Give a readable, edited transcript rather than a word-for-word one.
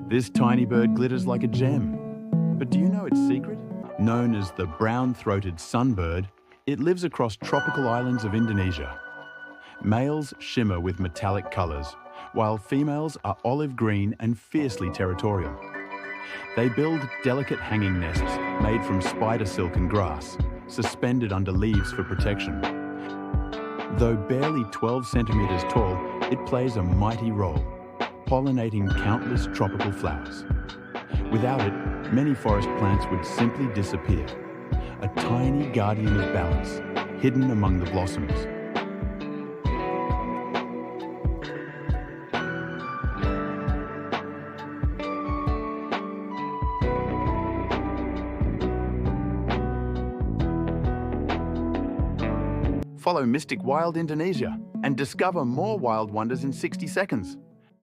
This tiny bird glitters like a gem. But do you know its secret? Known as the brown-throated sunbird, it lives across tropical islands of Indonesia. Males shimmer with metallic colors, while females are olive green and fiercely territorial. They build delicate hanging nests made from spider silk and grass, suspended under leaves for protection. Though barely 12 centimeters tall, it plays a mighty role, pollinating countless tropical flowers. Without it, many forest plants would simply disappear, a tiny guardian of balance, hidden among the blossoms. Follow Mystic Wild Indonesia and discover more wild wonders in 60 seconds.